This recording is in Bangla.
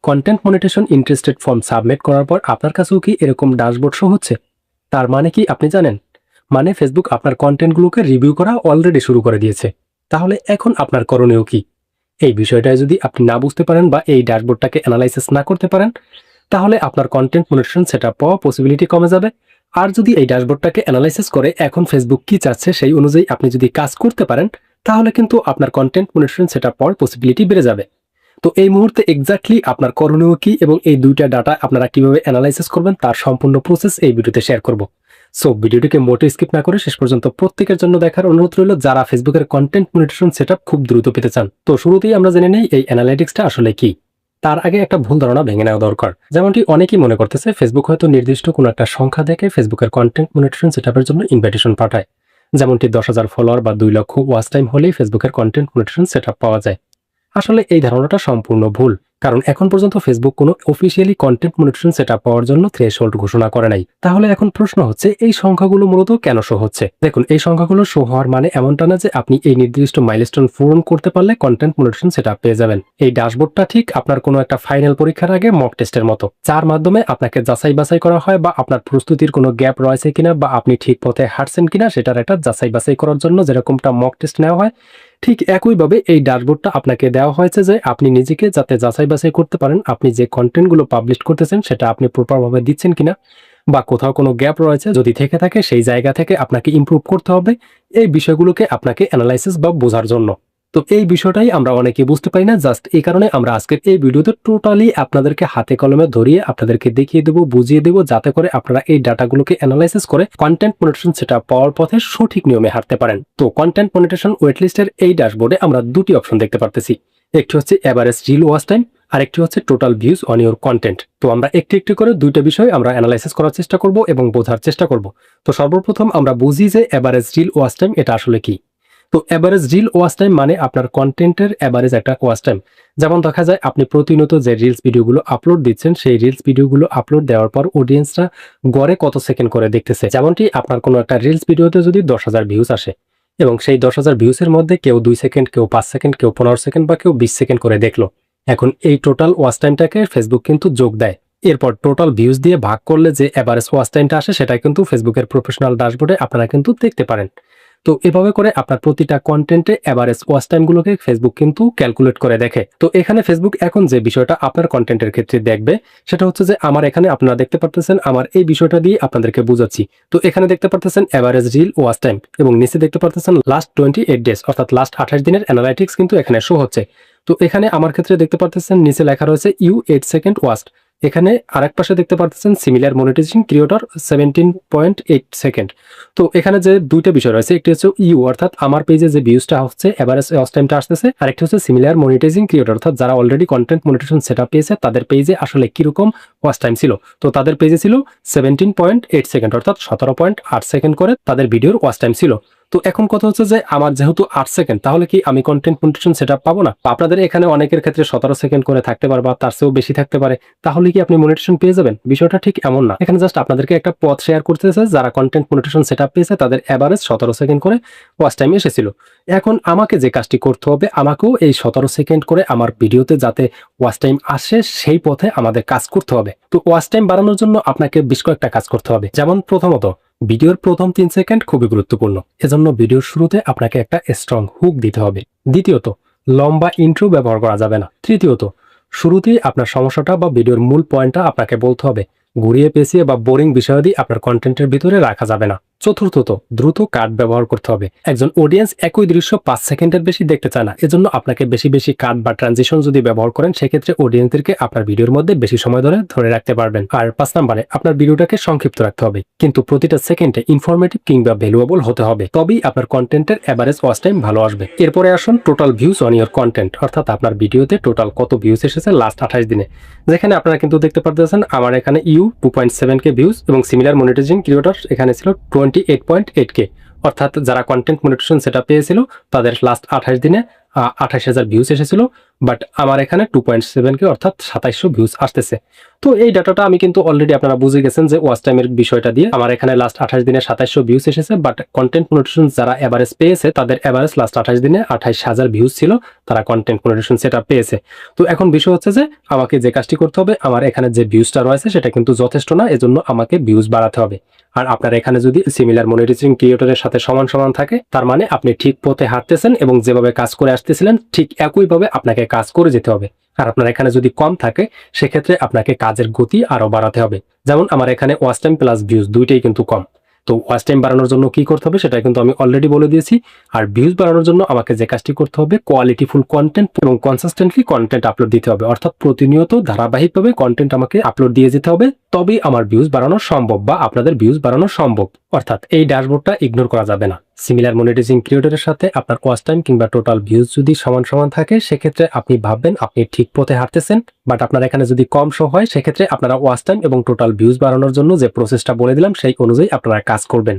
Content monetisation interested form submit করার পর আপনার কাছেও কি এরকম ড্যাশবোর্ড শো হচ্ছে? তার মানে কি আপনি জানেন? মানে ফেসবুক আপনার কন্টেন্টগুলোকে রিভিউ করা অলরেডি শুরু করে দিয়েছে। তাহলে এখন আপনার করণীয় কি? এই বিষয়টা যদি আপনি না বুঝতে পারেন বা এই ড্যাশবোর্ডটাকে অ্যানালাইসিস না করতে পারেন, তাহলে আপনার কন্টেন্ট মনিটেশন সেটআপ পাওয়া পসিবিলিটি কমে যাবে। আর যদি এই ড্যাশবোর্ডটাকে অ্যানালাইসিস করে এখন ফেসবুক কি চাচ্ছে সেই অনুযায়ী আপনি যদি কাজ করতে পারেন, তাহলে কিন্তু আপনার কন্টেন্ট মনিটেশন সেটআপ পাওয়ার পসিবিলিটি বেড়ে যাবে। তো এই মুহূর্তে এক্স্যাক্টলি আপনার করণীয় কি এবং এই দুইটা ডাটা আপনারা কিভাবে অ্যানালাইসিস করবেন তার সম্পূর্ণ প্রসেস এই ভিডিওতে শেয়ার করব। সো ভিডিওটিকে মোটেও স্কিপ না করে শেষ পর্যন্ত প্রত্যেকের জন্য দেখার অনুরোধ রইল যারা ফেসবুকের কন্টেন্ট মনিটেশন সেটআপ খুব দ্রুত পেতে চান। তো শুরুতেই আমরা জেনে নেই এই অ্যানালাইটিক্সটা আসলে কি। তার আগে একটা ভুল ধারণা ভেঙে নেওয়া দরকার। যেমনটি অনেকেই মনে করতেছে ফেসবুক হয়তো নির্দিষ্ট কোনো একটা সংখ্যা দেখে ফেসবুকের কন্টেন্ট মনিটেশন সেটআপের জন্য ইনভাইটেশন পাঠায়। যেমনটি 10,000 ফলোয়ার বা 2 লক্ষ ওয়াচ টাইম হলেই ফেসবুকের কন্টেন্ট মনিটেশন সেটআপ পাওয়া যায়। আসলে এই ধারণাটা সম্পূর্ণ ভুল, কারণ এখন পর্যন্ত ফেসবুক কোনো অফিসিয়ালি কন্টেন্ট মনিটরিং সেটআপ পাওয়ার জন্য থ্রেশহোল্ড ঘোষণা করে নাই। তাহলে এখন প্রশ্ন হচ্ছে এই সংখ্যাগুলো মূলত কেন শো হচ্ছে? দেখুন, এই সংখ্যাগুলো শো হওয়ার মানে এমনটা না যে আপনি এই নির্দিষ্ট মাইলস্টোন পূরণ করতে পারলে কন্টেন্ট মনিটরিং সেটআপ পেয়ে যাবেন। এই ড্যাশবোর্ডটা ঠিক আপনার কোনো একটা ফাইনাল পরীক্ষার আগে মক টেস্টের মতো, যার মাধ্যমে আপনাকে যাচাই বাছাই করা হয় বা আপনার প্রস্তুতির কোনো গ্যাপ রয়েছে কিনা বা আপনি ঠিক পথে হাঁটছেন কিনা সেটার একটা যাচাই বাছাই করার জন্য যেরকমটা মক টেস্ট নেওয়া হয়, ঠিক একইভাবে এই ড্যাশবোর্ডটা আপনাকে দেওয়া হয়েছে যে আপনি নিজেকে যাতে যাচাই বাছাই করতে পারেন আপনি যে কন্টেন্টগুলো পাবলিশ করতেছেন সেটা আপনি প্রপারভাবে দিচ্ছেন কিনা, বা কোথাও কোনো গ্যাপ রয়েছে যদি থেকে থাকে সেই জায়গা থেকে আপনাকে ইমপ্রুভ করতে হবে। এই বিষয়গুলোকে আপনাকে অ্যানালাইসিস বা বোঝার জন্য। তো এই বিষয়টাই আমরা অনেকে বুঝতে পারি না। জাস্ট এই কারণে আমরা আজকের এই ভিডিওতে টোটালি আপনাদেরকে হাতে কলমে ধরিয়ে আপনাদেরকে দেখিয়ে দেবো, বুঝিয়ে দেবো, যাতে করে আপনারা এই ডাটাগুলোকে অ্যানালাইসিস করে কন্টেন্ট মনিটেশন সেটআপ পাওয়ার পথে সঠিক নিয়মে হাঁটতে পারেন। তো কন্টেন্ট মনিটেশন ওয়েটলিস্টের এই ড্যাশবোর্ডে আমরা দুটি অপশন দেখতে পারতেছি। একটি হচ্ছে এভারেজ রিল ওয়াচ টাইম, আরেকটি হচ্ছে total views on your content. তো আমরা একটি একটি করে দুইটা বিষয় আমরা অ্যানালাইসিস করার চেষ্টা করব এবং বোঝার চেষ্টা করব। তো সর্বপ্রথম আমরা বুঝি যে এভারেজ রিল ওয়াচ টাইম এটা আসলে কি। তো এভারেজ রিল ওয়াচ টাইম মানে আপনার কন্টেন্টের এভারেজ একটা ওয়াচ টাইম। যেমন দেখা যায় আপনি প্রতিনিয়ত যে রিলস ভিডিওগুলো আপলোড দিচ্ছেন সেই রিলস ভিডিওগুলো আপলোড দেওয়ার পর অডিয়েন্সরা গড়ে কত সেকেন্ড করে দেখতেছে। যেমনটি আপনার কোনো একটা রিলস ভিডিওতে যদি 10,000 ভিউজ আসে এবং সেই 10,000 ভিউজের মধ্যে কেউ 2 সেকেন্ড, কেউ 5 সেকেন্ড, কেউ 15 সেকেন্ড বা কেউ 20 সেকেন্ড করে দেখলো। এখন এই টোটাল ওয়াচ টাইমটাকে ফেসবুক কিন্তু যোগ দেয়। এরপর টোটাল ভিউজ দিয়ে ভাগ করলে যে এভারেজ ওয়াচ টাইমটা আসে সেটা কিন্তু ফেসবুকের প্রফেশনাল ড্যাশবোর্ডে আপনারা কিন্তু দেখতে পারেন। তো এভাবে করে আপনার প্রতিটা কন্টেন্টে এভারেজ ওয়াচ টাইমগুলোকে ফেসবুক কিন্তু ক্যালকুলেট করে দেখে। তো এখানে ফেসবুক এখন যে বিষয়টা আপনার কন্টেন্টের ক্ষেত্রে দেখবে সেটা হচ্ছে যে আমার এখানে আপনারা দেখতে পারতেছেন আমার এই বিষয়টা দিয়ে আপনাদেরকে বুঝাচ্ছি। তো এখানে দেখতে পারতেছেন এভারেজ রিল ওয়াচ টাইম এবং নিচে দেখতে পারতেছেন লাস্ট 28 ডেজ অর্থাৎ লাস্ট 28 দিনের অ্যানালাইটিক্স কিন্তু এখানে শো হচ্ছে। তো এখানে আমার ক্ষেত্রে দেখতে পারতেছেন নিচে লেখা রয়েছে ইউ 8 সেকেন্ড ওয়াস্ট। এখানে আরেক পাশে দেখতে পারতেছেন সিমিলার মনিটাইজেশন ক্রিয়েটর 17.8 সেকেন্ড। তো এখানে যে দুইটা বিষয় রয়েছে, একটি হচ্ছে ইউ অর্থাৎ আমার পেজে যে ভিউজটা হচ্ছে এভারেজ ওয়াচ টাইমটা আসতেছে, আরেকটি হচ্ছে সিমিলার মনিটাইজিং ক্রিয়েটর অর্থাৎ যারা অলরেডি কন্টেন্ট মনিটাইজেশন সেটআপ পেয়েছে তাদের পেজে আসলে কিরকম ওয়াচ টাইম ছিল। তো তাদের পেজে ছিল 17.8 সেকেন্ড অর্থাৎ 17.8 সেকেন্ড করে তাদের ভিডিওর ওয়াচ টাইম ছিল। তো এখন কথা হচ্ছে যে আমার যেহেতু 8 সেকেন্ড, তাহলে কি আমি কন্টেন্ট মনিটেশন সেটআপ পাবো না? আপনাদের এখানে অনেকের ক্ষেত্রে 17 সেকেন্ড করে থাকতে পারে বা তার চেয়েও বেশি থাকতে পারে, তাহলে কি আপনি মনিটেশন পেয়ে যাবেন? বিষয়টা ঠিক এমন না। এখানে জাস্ট আপনাদেরকে একটা পথ শেয়ার করতেছে, যারা কন্টেন্ট মনিটেশন সেটআপ পেয়েছে তাদের এভারেজ 17 সেকেন্ড করে ওয়াচ টাইম এসেছিল। এখন আমাকে যে কাজটি করতে হবে, আমাকেও এই 17 সেকেন্ড করে আমার ভিডিওতে যাতে ওয়াচ টাইম আসে সেই পথে আমাদের কাজ করতে হবে। তো ওয়াচ টাইম বাড়ানোর জন্য আপনাকে বেশ কয়েকটা কাজ করতে হবে। যেমন প্রথমত, ভিডিওর প্রথম 3 সেকেন্ড খুবই গুরুত্বপূর্ণ, এজন্য ভিডিওর শুরুতে আপনাকে একটা স্ট্রং হুক দিতে হবে। দ্বিতীয়ত, লম্বা ইন্ট্রো ব্যবহার করা যাবে না। তৃতীয়ত, শুরুতেই আপনার সমস্যাটা বা ভিডিওর মূল পয়েন্টটা আপনাকে বলতে হবে। ঘুরিয়ে পেঁচিয়ে বা বোরিং বিষয়াদি আপনার কন্টেন্টের ভিতরে রাখা যাবে না। চতুর্থত, দ্রুত কাট ব্যবহার করতে হবে। একজন অডিয়েন্স একই দৃশ্য 5 সেকেন্ডের বেশি দেখতে চায় না, এজন্য আপনাকে বেশি বেশি কাট বা ট্রানজিশন যদি ব্যবহার করেন সেক্ষেত্রে অডিয়েন্সদেরকে আপনার ভিডিওর মধ্যে বেশি সময় ধরে রাখতে পারবেন। আর 5 নম্বরে, আপনার ভিডিওটাকে সংক্ষিপ্ত রাখতে হবে, কিন্তু প্রতিটা সেকেন্ডে ইনফরমেটিভ কিংবা ভ্যালুয়েবল হতে হবে, তবেই আপনার কন্টেন্টের এভারেজ ওয়াচ টাইম ভালো আসবে। এরপরে আসুন total views on your content অর্থাৎ আপনার ভিডিওতে টোটাল কত ভিউজ এসেছে লাস্ট 28 দিনে। যেখানে আপনারা কিন্তু দেখতে পারতেছেন আমার এখানে ইউ 2.7K ভিউজ এবং সিমিলার মনিটাইজিং ক্রিয়েটর এখানে ছিল 28.8K, অর্থাৎ যারা কন্টেন্ট মনিটেশন সেটআপ পেয়েছিল তাদের লাস্ট 28 দিনে 28,000 ভিউজ এসেছিল। বাট আমার এখানে 2.7K অর্থাৎ 2700 ভিউজ আসতেছে। তো এই ডাটাটা আমি কিন্তু অলরেডি আপনারা বুঝে গেছেন যে ওয়াচ টাইমের বিষয়টা দিয়ে আমার এখানে লাস্ট 28 দিনে 2700 ভিউজ এসেছে, বাট কন্টেন্ট মনিটাইজেশন যারা এভারেজ পেয়েছে তাদের এভারেজ লাস্ট 28 দিনে 28,000 ভিউজ ছিল, তারা কন্টেন্ট মনিটাইজেশন সেটা পেয়েছে। তো এখন বিষয় হচ্ছে যে আমাকে যে কাজটি করতে হবে, আমার এখানে যে ভিউজটা রয়েছে সেটা কিন্তু যথেষ্ট না, এজন্য আমাকে ভিউজ বাড়াতে হবে। আর আপনার এখানে যদি সিমিলার মনিটাইজিং ক্রিয়েটরের সাথে সমান সমান থাকে, তার মানে আপনি ঠিক পথে হাঁটতেছেন এবং যেভাবে কাজ করে আসতেছিলেন ঠিক একইভাবে আপনাকে কাজ করে যেতে হবে। আর আপনার এখানে যদি কম থাকে সেক্ষেত্রে আপনাকে কাজের গতি আরো বাড়াতে হবে। যেমন আমার এখানে ওয়াচ টাইম প্লাস ভিউজ দুইটাই কিন্তু কম। তো ওয়াচ টাইম বাড়ানোর জন্য কি করতে হবে সেটা কিন্তু আমি অলরেডি বলে দিয়েছি। আর ভিউজ বাড়ানোর জন্য আমাকে যে কাজটি করতে হবে, কোয়ালিটিফুল কন্টেন্ট এবং কনসিস্টেন্টলি কন্টেন্ট আপলোড দিতে হবে, অর্থাৎ প্রতিনিয়ত ধারাবাহিকভাবে কন্টেন্ট আমাকে আপলোড দিয়ে যেতে হবে, তবেই আমার ভিউজ বাড়ানো সম্ভব বা আপনাদের ভিউজ বাড়ানো সম্ভব। অর্থাৎ এই ড্যাশবোর্ডটা ইগনোর করা যাবে না। সিমিলার মনিটাইজিং ক্রিয়েটরের সাথে আপনার ওয়াচ টাইম কিংবা টোটাল ভিউজ যদি সমান সমান থাকে সেক্ষেত্রে আপনি ভাববেন আপনি ঠিক পথে হাঁটতেছেন। বাট আপনার এখানে যদি কম শো হয় সেক্ষেত্রে আপনারা ওয়াচ টাইম এবং টোটাল ভিউজ বাড়ানোর জন্য যে প্রসেসটা বলে দিলাম সেই অনুযায়ী আপনারা কাজ করবেন।